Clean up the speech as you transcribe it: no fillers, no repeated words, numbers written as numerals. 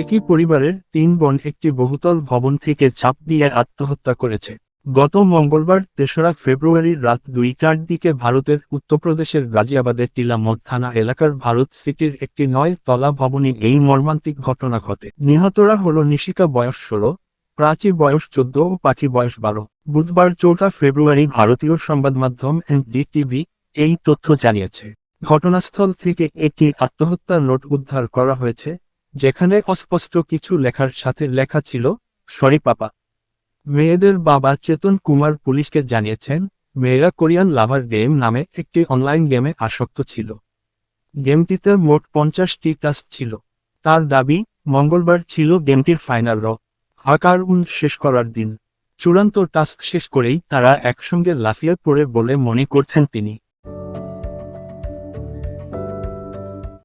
একই পরিবারের 3 বোন একটি বহুতল ভবন থেকে ঝাঁপ দিয়ে আত্মহত্যা করেছে। গত মঙ্গলবার ৩রা ফেব্রুয়ারি রাত 2টার দিকে ভারতের উত্তরপ্রদেশের গাজিয়াবাদের টিলা মোড় থানা এলাকার ভারত সিটির একটি 9 তলা ভবনে এই মর্মান্তিক ঘটনা ঘটে। নিহতরা হল নিশিকা বয়স 16, প্রাচী বয়স 14 ও পাখি বয়স 12। বুধবার 4 ফেব্রুয়ারি ভারতীয় সংবাদ মাধ্যম এনডিটিভি এই তথ্য জানিয়েছে। ঘটনাস্থল থেকে একটি আত্মহত্যা নোট উদ্ধার করা হয়েছে, যেখানে অস্পষ্ট কিছু লেখার সাথে লেখা ছিল, সরি পাপা। মেয়েদের বাবা চেতন কুমার পুলিশকে জানিয়েছেন, মেয়েরা কোরিয়ান লাভার গেম নামে একটি অনলাইন গেমে আসক্ত ছিল। গেমটিতে মোট 50টি টাস্ক ছিল। তার দাবি, মঙ্গলবার ছিল গেমটির ফাইনাল আকার শেষ করার দিন। চূড়ান্ত টাস্ক শেষ করেই তারা একসঙ্গে লাফিয়ে পড়ে বলে মনে করছেন তিনি।